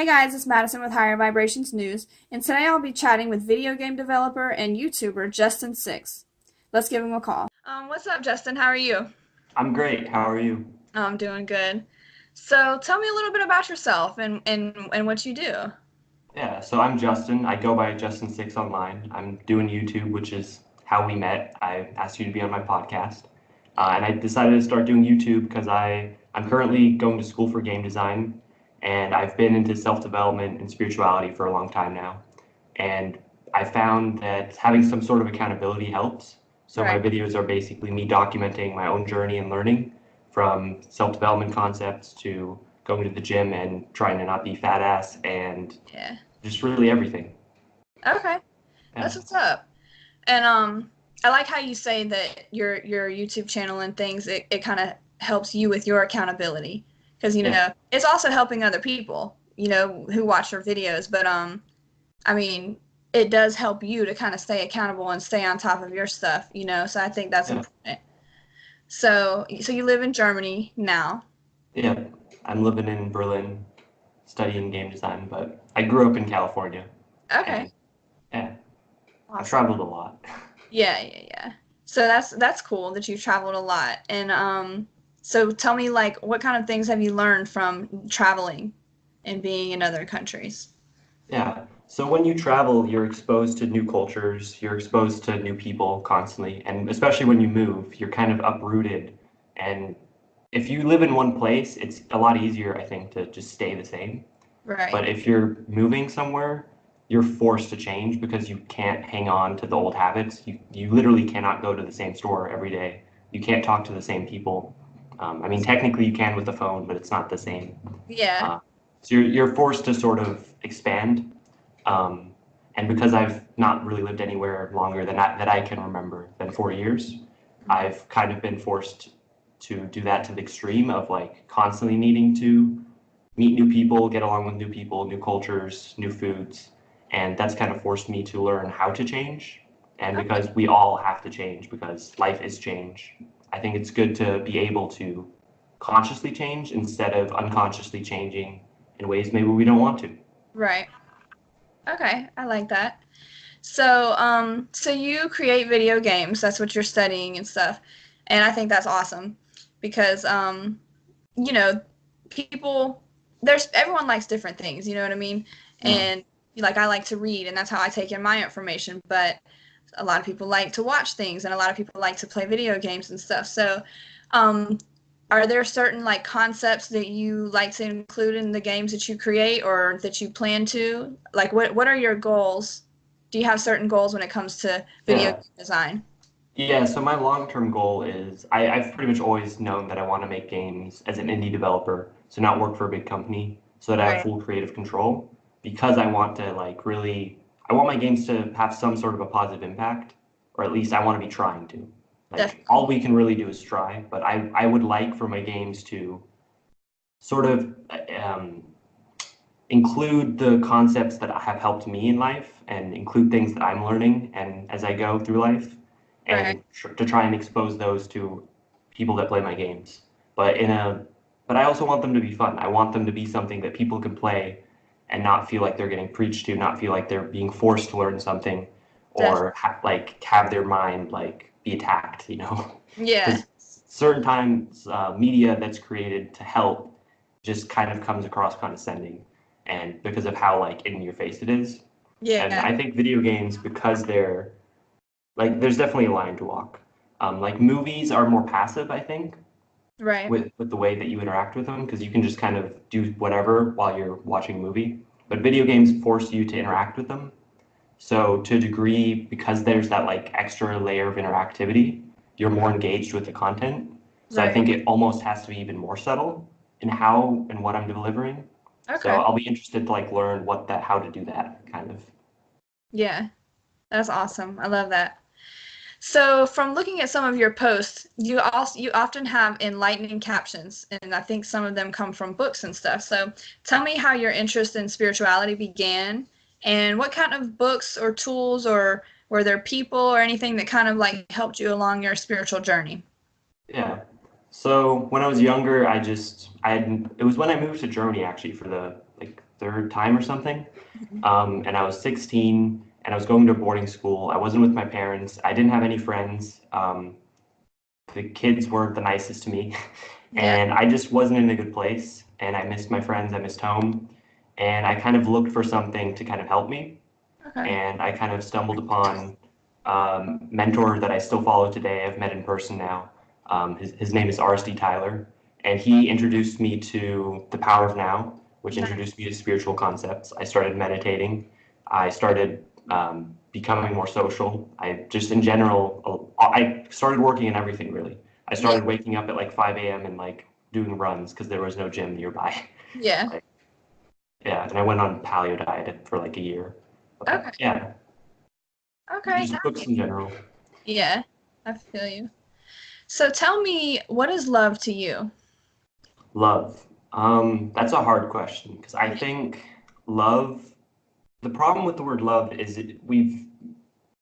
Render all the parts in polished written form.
Hey guys, it's Madison with Higher Vibrations News, and today I'll be chatting with video game developer and YouTuber Justin6. Let's give him a call. What's up, Justin? How are you? I'm great. How are you? I'm doing good. So tell me a little bit about yourself and what you do. Yeah, so I'm Justin. I go by Justin6 online. I'm doing YouTube, which is how we met. I asked you to be on my podcast. And I decided to start doing YouTube because I'm currently going to school for game design, and I've been into self-development and spirituality for a long time now. And I found that having some sort of accountability helps. So my Right. videos are basically me documenting my own journey and learning from self-development concepts to going to the gym and trying to not be fat ass and Yeah. just really everything. Okay. Yeah. That's what's up. And I like how you say that your YouTube channel and things it kind of helps you with your accountability because Yeah. it's also helping other people who watch your videos. But I mean, it does help you to kind of stay accountable and stay on top of your stuff. So I think that's Yeah. important. So you live in Germany now. Yeah. I'm living in Berlin studying game design, but I grew up in California Okay, and yeah, I've awesome. traveled a lot. Yeah, yeah, yeah. So that's cool that you've traveled a lot. And so tell me like what kind of things have you learned from traveling and being in other countries? Yeah. So when you travel, you're exposed to new cultures, you're exposed to new people constantly, and especially when you move, you're kind of uprooted. And if you live in one place, it's a lot easier, I think, to just stay the same. Right. But if you're moving somewhere, you're forced to change because you can't hang on to the old habits. You literally cannot go to the same store every day. You can't talk to the same people. I mean, technically you can with the phone, but it's not the same. Yeah. Uh, so you're forced to sort of expand. Um, and because I've not really lived anywhere longer that I can remember than 4 years, Mhm. I've kind of been forced to do that to the extreme of like constantly needing to meet new people, get along with new people, new cultures, new foods. And that's kind of forced me to learn how to change. And Okay. because we all have to change because life is change, I think it's good to be able to consciously change instead of unconsciously changing in ways maybe we don't want to. Right. Okay. I like that. So you create video games. That's what you're studying and stuff. And I think that's awesome because you know, people there's everyone likes different things, you know what I mean? Yeah. And like I like to read and that's how I take in my information, but a lot of people like to watch things and a lot of people like to play video games and stuff. So, um are there certain like concepts that you like to include in the games that you create or that you plan to? Like what are your goals? Do you have certain goals when it comes to video Yeah. game design? Yeah, so my long-term goal is I've pretty much always known that I want to make games as an indie developer, so not work for a big company, so that I have Right. full creative control because I want to I want my games to have some sort of a positive impact, or at least I want to be trying to. Like Definitely. all we can really do is try, but I would like for my games to sort of um, include the concepts that have helped me in life and include things that I'm learning and as I go through life Right. and to try and expose those to people that play my games. But in a but I also want them to be fun. I want them to be something that people can play and not feel like they're getting preached to, not feel like they're being forced to learn something Definitely. or like have their mind like be attacked, you know? Yeah. Because certain times media that's created to help just kind of comes across condescending and because of how like in your face it is. And Yeah. I think video games, because they're like, there's definitely a line to walk. Like movies are more passive, I think, Right. with the way that you interact with them, because you can just kind of do whatever while you're watching a movie. But video games force you to interact with them. So to a degree, because there's that like extra layer of interactivity, you're more engaged with the content. So I Right. think it almost has to be even more subtle in how and what I'm delivering. So Okay. I'll be interested to like learn how to do that kind of. Yeah. That's awesome. I love that. So, from looking at some of your posts, you often have enlightening captions, and I think some of them come from books and stuff. So, tell me how your interest in spirituality began, and what kind of books or tools, or were there people or anything that kind of like helped you along your spiritual journey? Yeah. So when I was younger, I had it was when I moved to Germany actually for the like third time or something. Mhm. And I was 16 and I was going to boarding school. I wasn't with my parents. I didn't have any friends. The kids weren't the nicest to me. Yeah. And I just wasn't in a good place. And I missed my friends. I missed home. And I kind of looked for something to kind of help me. Okay. And I kind of stumbled upon mentor that I still follow today. I've met in person now. His name is RSD Tyler, and he introduced me to the power of now, which Nice. introduced me to spiritual concepts. I started meditating. I started becoming more social. I just, in general, I started working in everything really. I Yeah. started waking up at like 5 a.m. and like doing runs because there was no gym nearby. Yeah. Like, yeah, and I went on paleo diet for like a year. But Okay. yeah, Okay. just books in general. Yeah. I feel you. So tell me, what is love to you? Love. That's a hard question because I think love, the problem with the word love is we've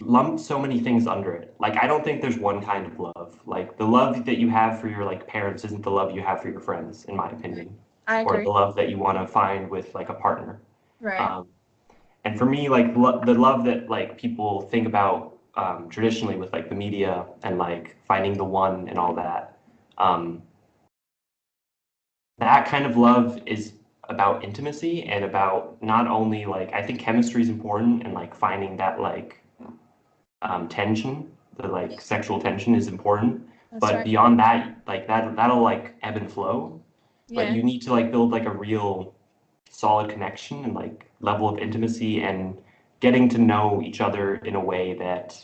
lumped so many things under it. Like, I don't think there's one kind of love. Like, the love that you have for your like parents isn't the love you have for your friends, in my opinion, I or agree. the love that you want to find with like a partner. Right. Um, and for me, like the love that like people think about traditionally with like the media and like finding the one and all that. Um, that kind of love is about intimacy and about not only like I think chemistry is important and like finding that like tension, the like sexual tension is important. That's But right. beyond that, like that'll like ebb and flow. But Yeah. you need to like build like a real solid connection and like level of intimacy and getting to know each other in a way that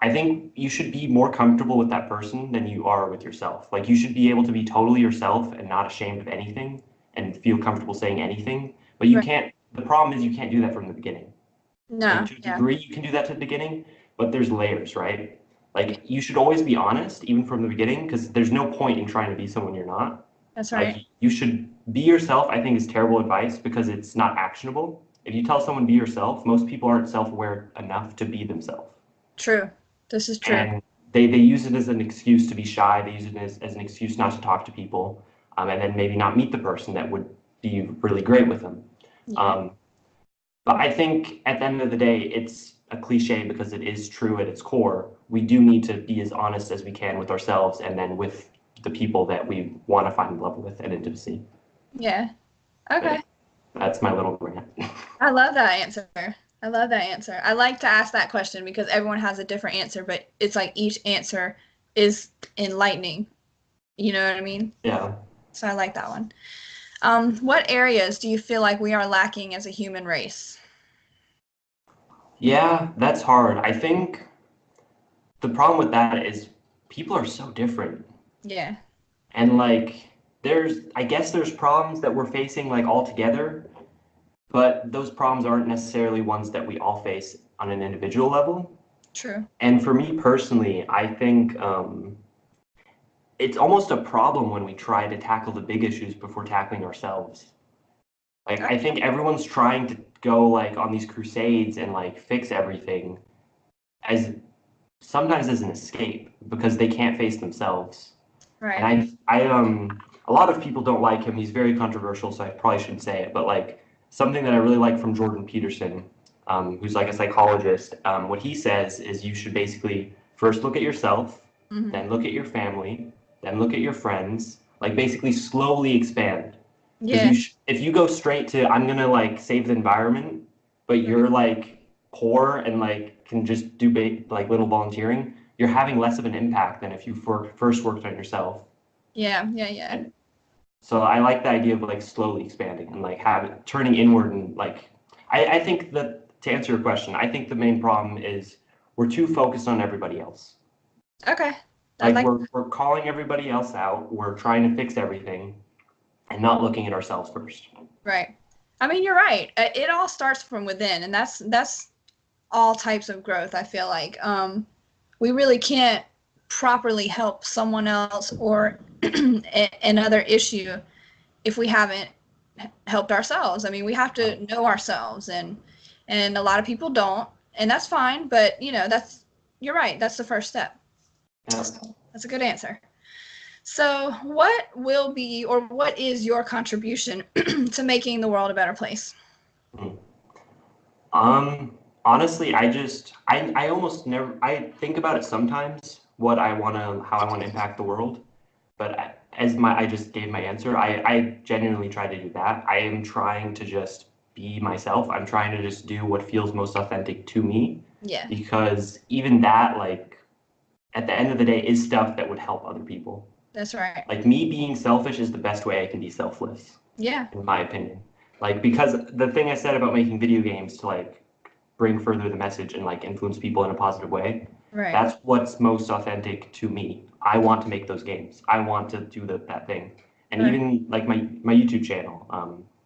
I think you should be more comfortable with that person than you are with yourself. Like you should be able to be totally yourself and not ashamed of anything and feel comfortable saying anything. But you Right. can't, the problem is you can't do that from the beginning. Like No. to a Yeah. degree, you can do that to the beginning, but there's layers, right? Like you should always be honest, even from the beginning, because there's no point in trying to be someone you're not. That's Like right. you should be yourself, I think is terrible advice because it's not actionable. If you tell someone be yourself, most people aren't self-aware enough to be themselves. True. This is true. And they use it as an excuse to be shy. They use it as an excuse not to talk to people, and then maybe not meet the person that would be really great with them. Yeah. Um, but I think at the end of the day, it's a cliche because it is true at its core. We do need to be as honest as we can with ourselves and then with the people that we want to find love with and intimacy. Yeah. But Okay. yeah, that's my little rant. I love that answer. I love that answer. I like to ask that question because everyone has a different answer, but it's like each answer is enlightening. You know what I mean? Yeah. So I like that one. What areas do you feel like we are lacking as a human race? Yeah, that's hard. I think the problem with that is people are so different. Yeah. And like I guess there's problems that we're facing like all together, but those problems aren't necessarily ones that we all face on an individual level. True. And for me personally, I think it's almost a problem when we try to tackle the big issues before tackling ourselves. Like Okay. I think everyone's trying to go like on these crusades and like fix everything as sometimes as an escape because they can't face themselves. And Right. a lot of people don't like him. He's very controversial, so I probably shouldn't say it. But like something that I really like from Jordan Peterson, who's like a psychologist, what he says is you should basically first look at yourself, Hmm. then look at your family, then look at your friends. Like basically slowly expand. Because Yeah. if you go straight to I'm gonna like save the environment, but Right. you're like poor and like can just do like little volunteering, you're having less of an impact than if you first worked on yourself. Yeah. Yeah. Yeah. And so I like the idea of like slowly expanding and like turning inward and like I think that to answer your question, I think the main problem is we're too focused on everybody else. Okay. I Like like. we're calling everybody else out, we're trying to fix everything and not looking at ourselves first. Right. I mean, you're right. It all starts from within, and that's all types of growth. I feel like we really can't properly help someone else or another issue if we haven't helped ourselves. I mean, we have to know ourselves, and a lot of people don't, and that's fine. But you know, that's you're right. That's the first step. Yeah. So that's a good answer. So, what will be or what is your contribution to making the world a better place? Hmm. Honestly, I almost never, I think about it sometimes, how I want to impact the world. But I just gave my answer, I genuinely try to do that. I am trying to just be myself. I'm trying to just do what feels most authentic to me, Yeah, because even that, like, at the end of the day, is stuff that would help other people. that's right. Like, me being selfish is the best way I can be selfless, Yeah, in my opinion. Like, because the thing I said about making video games to like bring further the message and like influence people in a positive way, right, that's what's most authentic to me. I want to make those games. I want to do that thing. And right. even like my YouTube channel,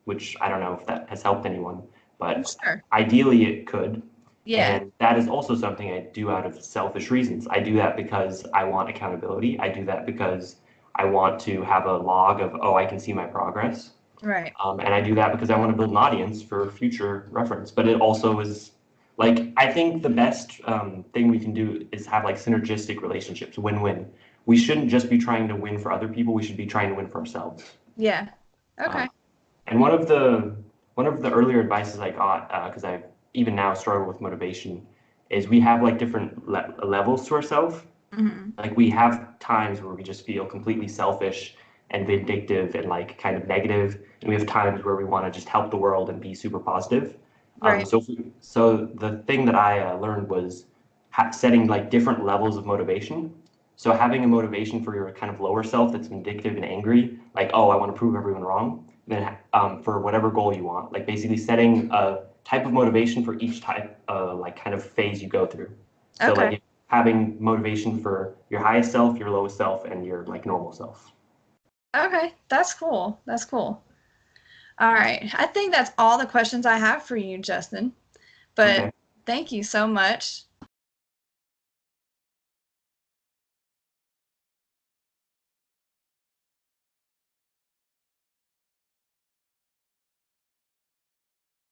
which I don't know if that has helped anyone, but Sure. ideally it could. Yeah, And that is also something I do out of selfish reasons. I do that because I want accountability. I do that because I want to have a log of, oh, I can see my progress. right. And I do that because I want to build an audience for future reference. But it also is like, I think the best thing we can do is have like synergistic relationships, win-win. We shouldn't just be trying to win for other people. We should be trying to win for ourselves. Yeah. Um, Okay. and one of the earlier advices I got, because I even now struggle with motivation, is we have like different levels to ourselves. Hmm. Like we have times where we just feel completely selfish and vindictive and like kind of negative, and we have times where we want to just help the world and be super positive. Right. So the thing that I learned was setting like different levels of motivation. So having a motivation for your kind of lower self that's vindictive and angry, like, oh, I want to prove everyone wrong. Then for whatever goal you want, like basically setting a type of motivation for each type like kind of phase you go through. So Okay. like having motivation for your highest self, your lowest self, and your like normal self. Okay. That's cool. That's cool. All right. I think that's all the questions I have for you, Justin. But Okay. thank you so much.